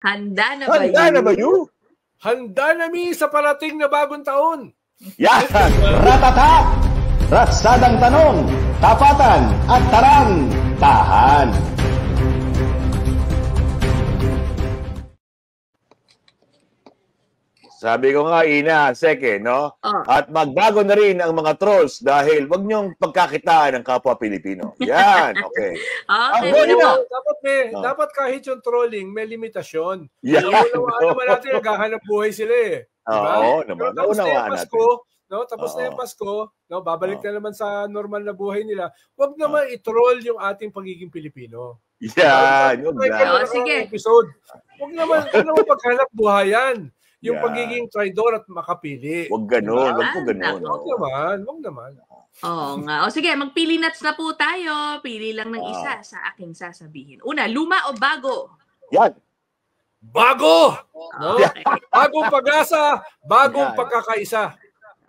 Handa na ba Handa na ba you? Handa na mi sa parating na bagong taon. Yan! Ratata! Ratsadang tanong, tapatan at tarang, tahan. Sabi ko nga, Ina, Seke, no? Oh. At magbago na rin ang mga trolls dahil wag niyong pagkakitaan ng kapwa Pilipino. Yan, okay. Okay, Pwede na. Dapat kahit yung trolling, may limitasyon. Yan. Ano naman natin, naghahanap buhay sila eh. Diba? Oo, naman. Pero tapos na yung Naunawaan Pasko, natin. no? Tapos na yung Pasko, no? Babalik Oo. na naman sa normal na buhay nila. Huwag naman i-troll yung ating pagiging Pilipino. Yan, yun na. Sige. Episode. Huwag naman paghanap buhayan. Yung Yeah. pagiging traidor at makapili. Huwag ganun, Diba? wag po ganun. Huwag naman. Oo nga. O sige, magpili nuts na po tayo. Pili lang ng isa sa aking sasabihin. Una, luma o bago? Yan. Bago! No? Okay. Bagong pag-asa, bagong Yan. pagkakaisa.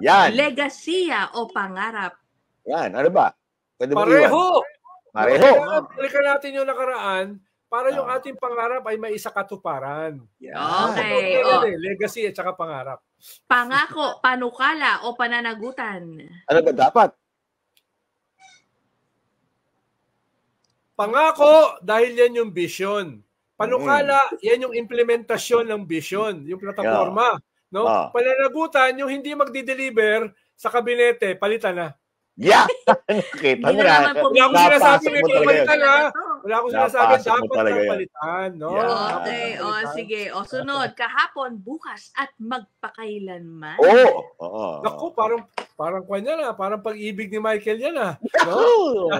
Yan. Legasiya o pangarap? Yan. Ano ba? Pwede mo iwan? Pareho! Pareho. Kailangan balikan natin yung nakaraan para yung ating pangarap ay may isa katuparan. Yan. Okay. Okay, legacy at saka pangarap. Pangako, panukala o pananagutan? Ano ba dapat? Pangako, dahil yan yung vision. Panukala, yan yung implementasyon ng vision, yung plataforma. No? Pananagutan, yung hindi magdi-deliver sa kabinete, palitan na. Yeah! Kita Hindi mo na na. naman po. Wala akong sinasabi Napasok na mo talaga palitan yan. ha. Wala akong sinasabi, Napasok mo dapat talaga na yan. palitan. No? Yeah. Okay. O sige. O sunod. Kahapon, bukas at magpakailanman. Oo. Naku, parang kanya na. Parang pag-ibig ni Michael yan ha. No?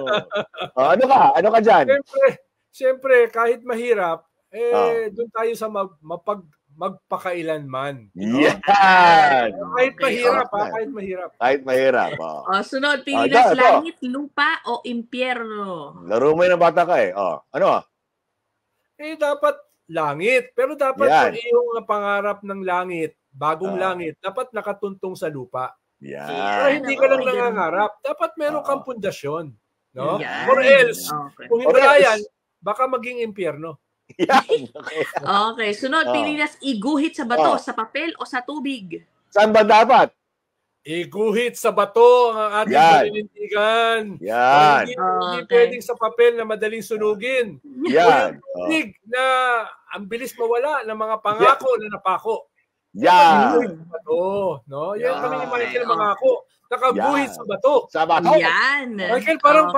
Ano ka? Ano ka dyan? Siyempre, kahit mahirap, doon tayo sa magpakailanman. Yan! Kahit mahirap, kahit mahirap. Kahit mahirap. O sunod. Pili Ito. langit, lupa o impyerno? Laro mo yun ng bata ka eh. Ano? Dapat langit. Pero dapat yung pangarap ng langit, bagong langit, dapat nakatuntong sa lupa. Yan. Pero hindi ka lang nangangarap. Dapat meron kang pundasyon. No? Yan. Or else, Okay. kung hindi yan, baka maging impyerno. Yan. Okay. Okay. Sunod. Pili nas iguhit sa bato, sa papel o sa tubig? Saan ba dapat? Iguhit sa bato ang ating paninindigan. Yan. Hindi pwedeng sa papel na madaling sunugin. Yan. Tig na ang bilis mawala ng mga pangako na napako. Yan. No? Yan kami ni Michael mangako. Nakabuhit sa bato. Sa bato. Yan. Michael, parang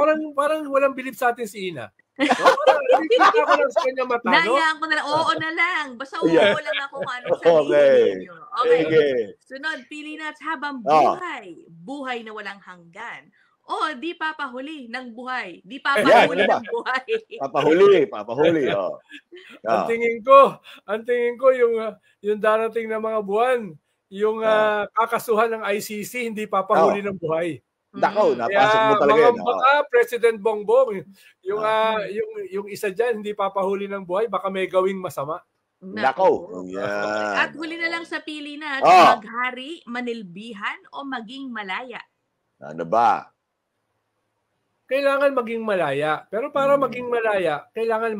walang bilib sa atin si Ina. Nakita ko lang sa kanya mata, no? Nayaan ko na lang. Oo na lang. Basta oo lang ako kung ano sa ninyo. Okay. Sunod, pili na habang buhay. Buhay na walang hanggan. O, di papahuli ng buhay. Di papahuli ng buhay. Papahuli. Ang tingin ko yung darating na mga buwan, yung kakasuhan ng ICC, hindi papahuli ng buhay. Nako, napasok mo talaga yun. Baka President Bongbong, yung isa dyan, hindi papahuli ng buhay, baka may gawing masama. Nako. Yan. At huli na lang sa pili na, maghari, manilbihan, o maging malaya? Ano ba? Kailangan maging malaya. Pero para maging malaya, kailangan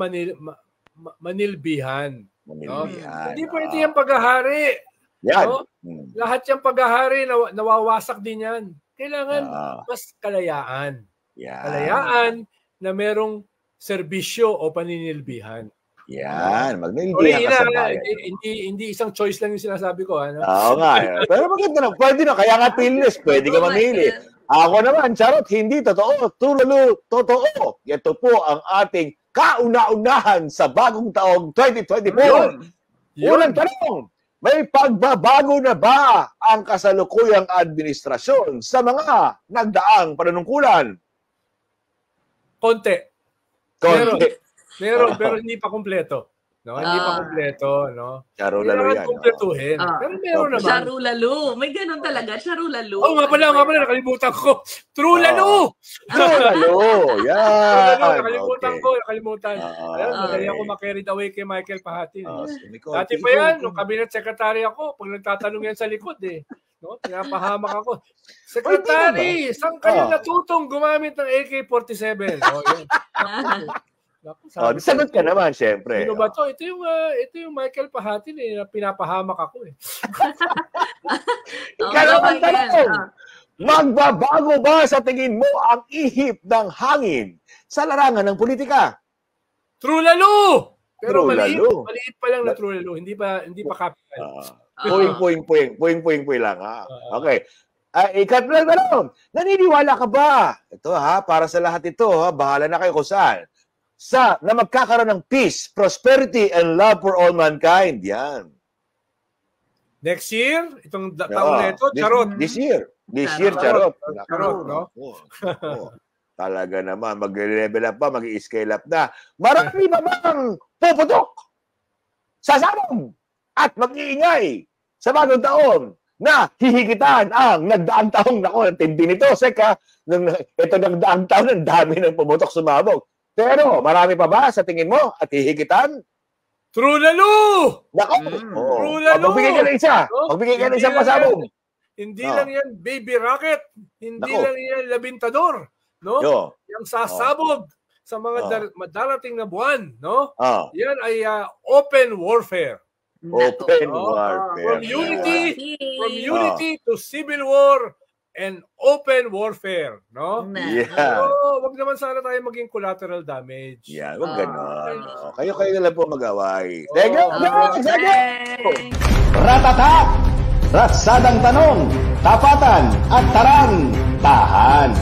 manilbihan. Hindi pwede yung paghahari. Yan. No? Lahat yung paghahari, nawawasak din yan. Kailangan mas kalayaan. Kalayaan na merong serbisyo o paninilbihan. Yan. Magnilbihan ka sa bayan. Hindi isang choice lang yung sinasabi ko. Ano? Oo nga. Pero maganda na. Pwede na. Kaya nga pilis. Pwede ka mamili. Ako naman, charot, hindi totoo. Tulalo, totoo. Ito po ang ating kauna-unahan sa bagong taong 2024. Unang tanong. May pagbabago na ba ang kasalukuyang administrasyon sa mga nagdaang panunungkulan? Konti. Meron, pero hindi pa kumpleto. No? Hindi pa kumpleto. No? Charulalo yan. Kumpletuhin. Pero meron naman. Charulalo. May ganun talaga. Charulalo. Nga pala. Nakalimutan ko. Trulalo! Trulalo. Yan. Nakalimutan. Madali ako ma-carried away kay Michael Pahati. Dati pa yan, nung cabinet secretary ako, pag nagtatanong yan sa likod no? Pinapahamak ako. Secretary, saan kayo natutong gumamit ng AK-47? Sagot ka naman, syempre. Sino ba to? Ito yung Michael Pahatin na pinapahamak ako eh. Ikalawang tanong. Magbabago ba sa tingin mo ang ihip ng hangin sa larangan ng politika? True lalo! Pero True maliit pa lang na true lalo. Hindi pa capital. Puing lang. Okay. Ikatlong tanong. Naniniwala ka ba? Ito para sa lahat ito, bahala na kayo kung saan. Na magkakaroon ng peace, prosperity, and love for all mankind. Yan. Next year? Itong taon na ito? Charot. This year, charot. Charot, no? Talaga naman, mag-level up pa, mag-i-scale up na. Marami na bang puputok, sasabog, at mag-iingay sa bagong taon na hihigitan ang nagdaang taong, nako, tindi nito, Seka, ito nagdaang taon, ang dami ng pumutok, sumabog. Pero, marami pa ba sa tingin mo at hihigitan? True lalo! Nako! True lalo! Magbigay ka ng isa. Magbigay ka ng isang pasabog. Hindi lang yan baby rocket. Hindi lang yan labintador. No? Yung sasabog sa mga darating na buwan. No? Yan ay open warfare. Open warfare. From unity to civil war and open warfare, no? Yeah. Wag naman sana tayo maging collateral damage. Yeah, wag ganon. Kayo na lang po mag-away. Thank you! Ratatak! Ratsadang tanong, tapatan at tarang, tahan.